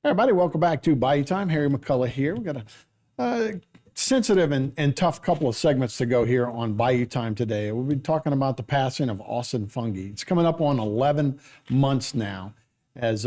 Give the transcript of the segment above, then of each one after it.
Everybody, welcome back to Bayou Time. Harry McCullough here. We've got a sensitive and tough couple of segments to go here on Bayou Time today. We'll be talking about the passing of Austen Fanguy. It's coming up on 11 months now as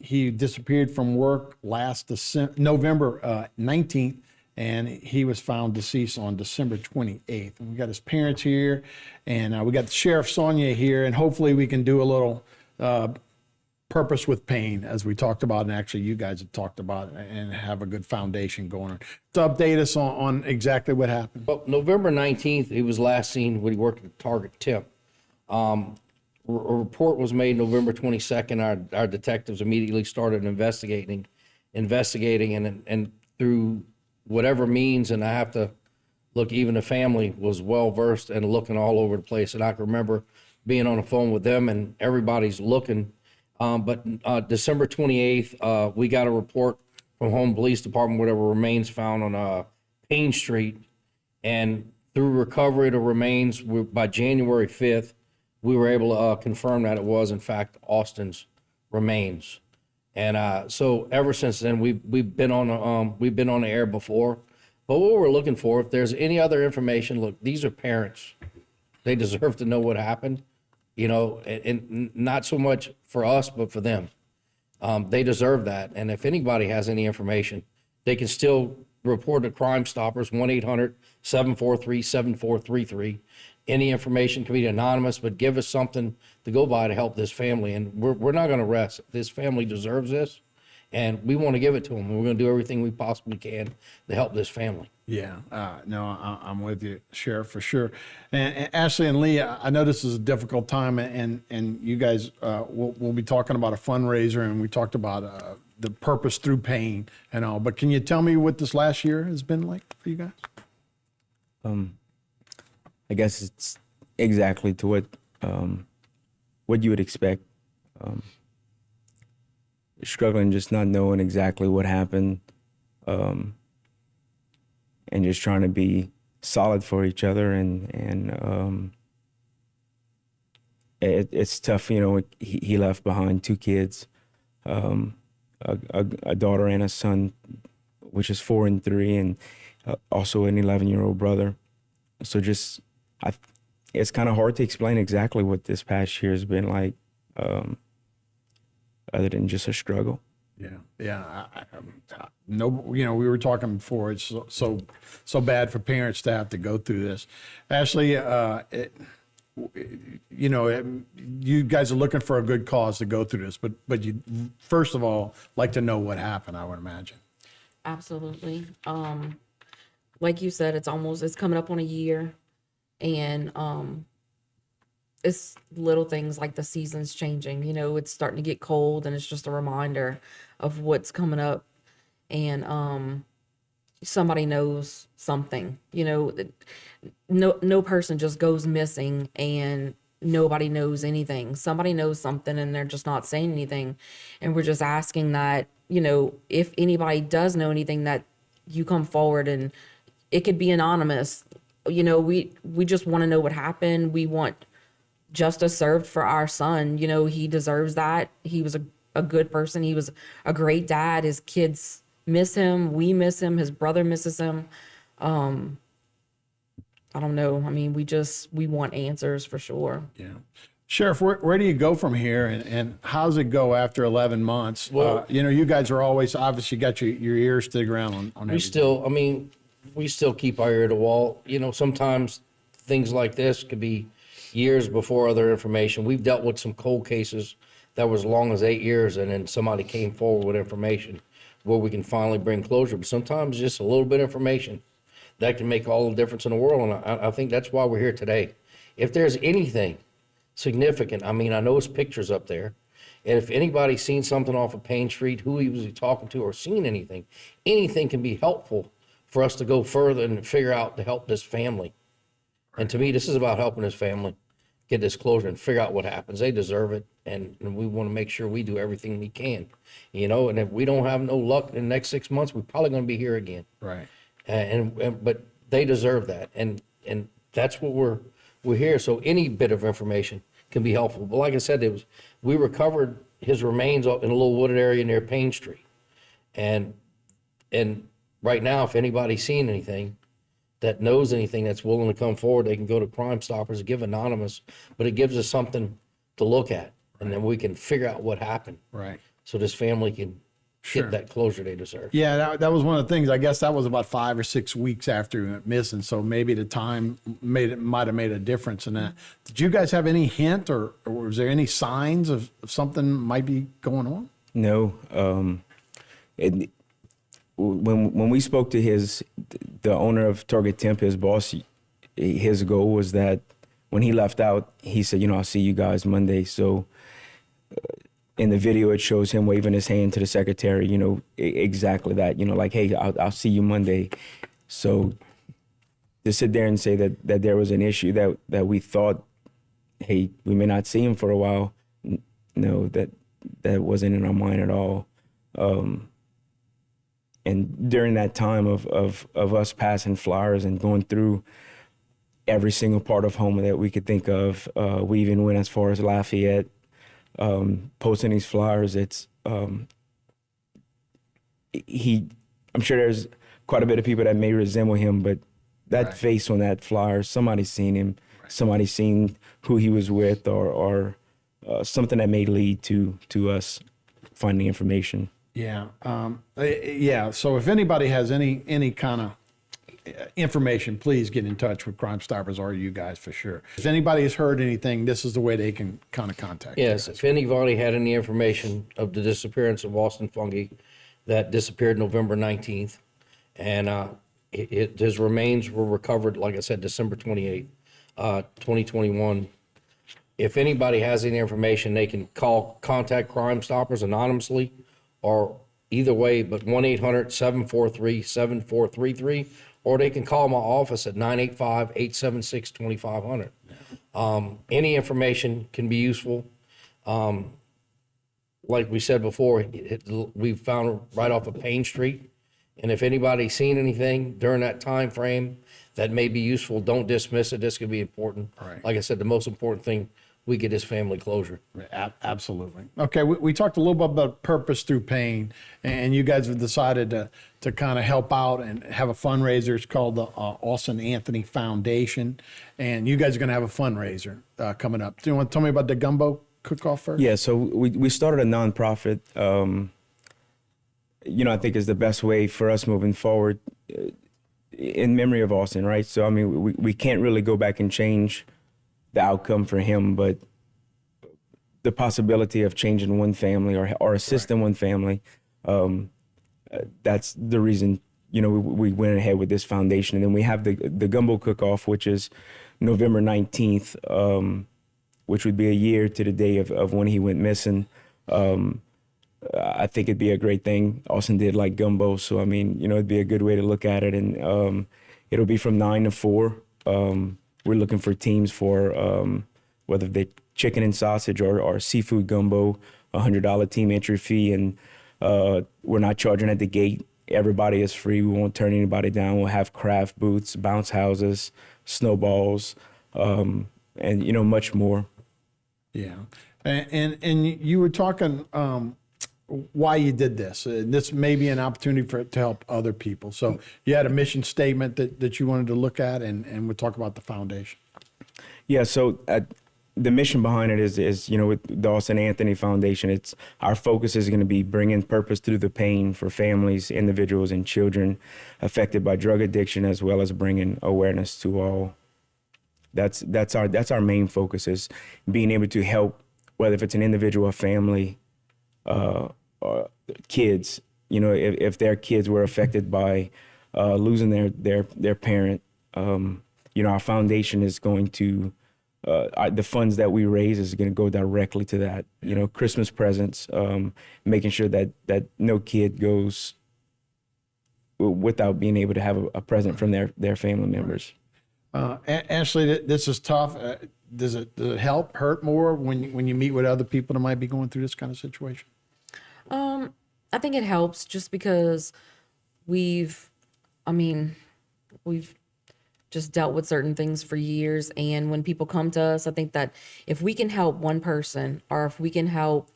he disappeared from work last November 19th, and he was found deceased on December 28th. And we got his parents here, and we got Sheriff Sonia here, and hopefully we can do a little purpose with pain, as we talked about, and actually you guys have talked about, and have a good foundation going on. To update us on exactly what happened. Well, November 19th, he was last seen when he worked at Target Temp. A report was made November 22nd. Our detectives immediately started investigating, and through whatever means, and I have to look, even the family was well versed and looking all over the place. And I can remember being on the phone with them, and everybody's looking. But December 28th, we got a report from Home Police Department where there were remains found on Payne Street. And through recovery of the remains, by January 5th, we were able to confirm that it was, in fact, Austen's remains. And so ever since then, we've been on the air before. But what we're looking for, if there's any other information, look, these are parents. They deserve to know what happened. You know, and not so much for us, but for them. They deserve that. And if anybody has any information, they can still report to Crime Stoppers, 1-800-743-7433. Any information can be anonymous, but give us something to go by to help this family. And we're not going to rest. This family deserves this, and we want to give it to them. We're going to do everything we possibly can to help this family. Yeah, no, I'm with you, Sheriff, for sure. And Ashley and Lee, I know this is a difficult time, and you guys we'll be talking about a fundraiser, and we talked about the purpose through pain and all. But can you tell me what this last year has been like for you guys? I guess it's exactly to what you would expect. Struggling, just not knowing exactly what happened. And just trying to be solid for each other, and it's tough. You know, he left behind 2 kids, a daughter and a son, which is 4 and 3, and also an 11-year-old brother. So it's kind of hard to explain exactly what this past year has been like, other than just a struggle. Yeah. No, you know, we were talking before. It's so bad for parents to have to go through this. Ashley, you know, you guys are looking for a good cause to go through this, but you first of all like to know what happened, I would imagine. Absolutely. Like you said, it's coming up on a year, and it's little things like the season's changing. You know, it's starting to get cold, and it's just a reminder of what's coming up. And somebody knows something. You know, no person just goes missing and nobody knows anything. Somebody knows something, and they're just not saying anything. And we're just asking that, you know, if anybody does know anything, that you come forward, and it could be anonymous. You know, we just want to know what happened. We want justice served for our son. You know, he deserves that. He was a good person. He was a great dad. His kids miss him. We miss him. His brother misses him. I don't know. I mean, we want answers for sure. Yeah. Sheriff, where do you go from here, and how's it go after 11 months? Well, you know, you guys are always obviously got your ears to the ground on everything. We still keep our ear to the wall. You know, sometimes things like this could be years before other information. We've dealt with some cold cases that was as long as 8 years, and then somebody came forward with information where we can finally bring closure. But sometimes just a little bit of information that can make all the difference in the world. And I think that's why we're here today. If there's anything significant, I mean, I know his picture's up there. And if anybody's seen something off of Payne Street, who he was talking to, or seen anything can be helpful for us to go further and figure out to help this family. And to me, this is about helping this family get this closure and figure out what happens. They deserve it, and we want to make sure we do everything we can, you know. And if we don't have no luck in the next 6 months, we're probably going to be here again. Right. But they deserve that, and that's what we're here. So any bit of information can be helpful. But like I said, we recovered his remains in a little wooded area near Payne Street. And right now, if anybody's seen anything, that knows anything, that's willing to come forward, they can go to Crime Stoppers, give anonymous, but it gives us something to look at, and then we can figure out what happened. Right. So this family can Sure. get that closure they deserve. Yeah, that was one of the things. I guess that was about 5 or 6 weeks after he went missing. So maybe the time might have made a difference in that. Did you guys have any hint, or was there any signs of something might be going on? No. When we spoke to the owner of Target Temp, his boss, his goal was that when he left out, he said, I'll see you guys Monday. So in the video, it shows him waving his hand to the secretary, exactly that, like, hey, I'll see you Monday. So to sit there and say that there was an issue that we thought, hey, we may not see him for a while. No, that wasn't in our mind at all. And during that time of us passing flyers and going through every single part of Houma that we could think of, we even went as far as Lafayette, posting these flyers. I'm sure there's quite a bit of people that may resemble him, but that face on that flyer, somebody's seen him, somebody's seen who he was with, or something that may lead to us finding information. Yeah. Yeah. So if anybody has any kind of information, please get in touch with Crime Stoppers or you guys for sure. If anybody has heard anything, this is the way they can kind of contact Yes, you. if anybody had any information of the disappearance of Austen Fanguy that disappeared November 19th, and his remains were recovered, like I said, December 28th, 2021. If anybody has any information, they can contact Crime Stoppers anonymously, or either way, but 1-800-743-7433, or they can call my office at 985-876-2500. Any information can be useful. Like we said before, we found right off of Payne Street. And if anybody's seen anything during that time frame that may be useful, don't dismiss it. This could be important. Right. Like I said, the most important thing, we get his family closure. Absolutely. Okay, we talked a little bit about purpose through pain, and you guys have decided to kind of help out and have a fundraiser. It's called the Austen Anthony Foundation, and you guys are going to have a fundraiser coming up. Do you want to tell me about the gumbo cook-off first? Yeah, so we started a nonprofit. I think is the best way for us moving forward in memory of Austen, right? So, I mean, we can't really go back and change the outcome for him, but the possibility of changing one family or assisting one family, that's the reason, we went ahead with this foundation. And then we have the gumbo cook-off, which is November 19th, which would be a year to the day of when he went missing. I think it'd be a great thing. Austen did like gumbo, so I mean, it'd be a good way to look at it. And it'll be from 9 to 4. We're looking for teams for whether they chicken and sausage or seafood gumbo, $100 team entry fee, and we're not charging at the gate. Everybody is free. We won't turn anybody down. We'll have craft booths, bounce houses, snowballs, and much more. Yeah, and you were talking why you did this. This may be an opportunity to help other people. So you had a mission statement that you wanted to look at, and we'll talk about the foundation. Yeah, so the mission behind it is with the Austen Anthony Foundation, it's our focus is going to be bringing purpose through the pain for families, individuals, and children affected by drug addiction, as well as bringing awareness to all. That's our main focus, is being able to help, whether if it's an individual, a family, or kids. If their kids were affected by losing their parent, our foundation is going to the funds that we raise is going to go directly to that. Christmas presents, making sure that no kid goes without being able to have a present from their family members. Ashley, this is tough. Does it hurt more when you meet with other people that might be going through this kind of situation? I think it helps just because we've just dealt with certain things for years. And when people come to us, I think that if we can help one person, or if we can help,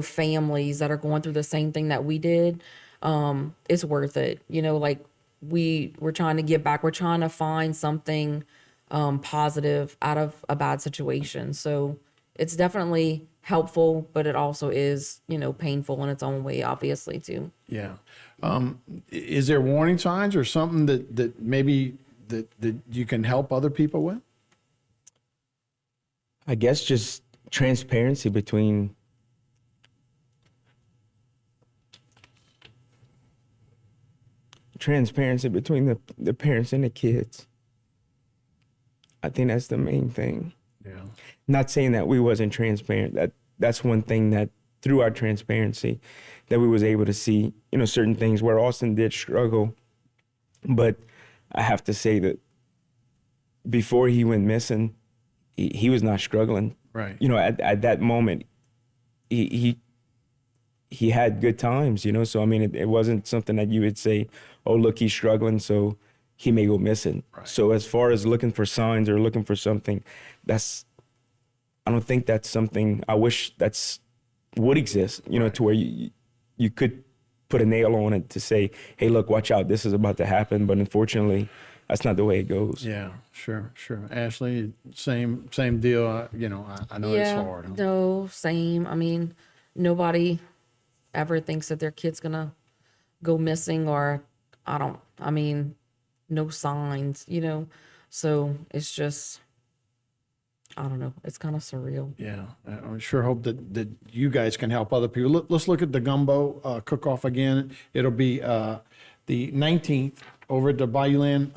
families that are going through the same thing that we did, it's worth it. You know, like we're trying to give back. We're trying to find something positive out of a bad situation. So it's definitely helpful, but it also is, you know, painful in its own way, obviously, too. Yeah. Is there warning signs or something that maybe that you can help other people with? I guess just transparency between the parents and the kids. I think that's the main thing. Yeah. Not saying that we wasn't transparent. That's one thing that through our transparency that we was able to see, you know, certain things where Austen did struggle. But I have to say that before he went missing, he was not struggling. Right. You know, at that moment, he had good times, you know. So I mean, it wasn't something that you would say, "Oh, look, he's struggling, so he may go missing." Right. So as far as looking for signs or looking for something, I don't think that's something. I wish would exist, you know, Right. to where you could put a nail on it to say, "Hey, look, watch out, this is about to happen." But unfortunately, that's not the way it goes. Yeah, sure. Ashley, same deal. You know, I know it's hard. Huh? No, same. I mean, nobody ever thinks that their kid's gonna go missing, or I mean, no signs, you know. So it's just, I don't know. It's kind of surreal. Yeah, I sure hope that you guys can help other people. Let's look at the gumbo cook-off again. It'll be the 19th over at the Bayouland,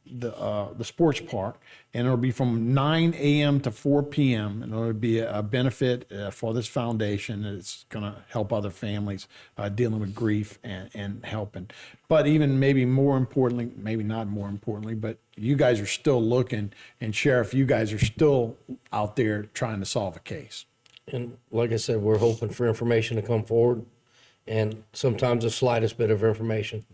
the sports park, and it'll be from 9 a.m. to 4 p.m. and it'll be a benefit for this foundation. It's going to help other families dealing with grief and helping. But even maybe more importantly, maybe not more importantly, but you guys are still looking, and Sheriff, you guys are still out there trying to solve a case. And like I said, we're hoping for information to come forward, and sometimes the slightest bit of information.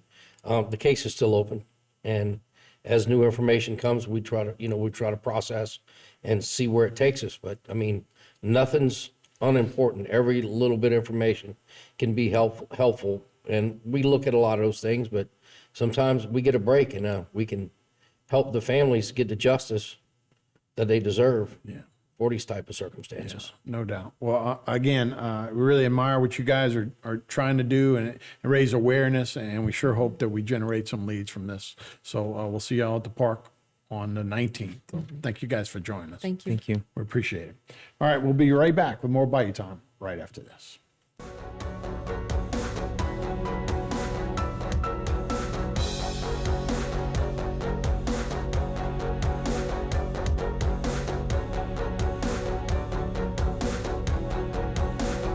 The case is still open, and as new information comes, we try to process and see where it takes us. But I mean, nothing's unimportant. Every little bit of information can be helpful, and we look at a lot of those things. But sometimes we get a break, and we can help the families get the justice that they deserve. Yeah. For these type of circumstances. No doubt. Well, again, we really admire what you guys are trying to do and raise awareness, and we sure hope that we generate some leads from this. So we'll see y'all at the park on the 19th. Thank you guys for joining us. Thank you. Thank you. We appreciate it. All right, we'll be right back with more Bayou Time right after this.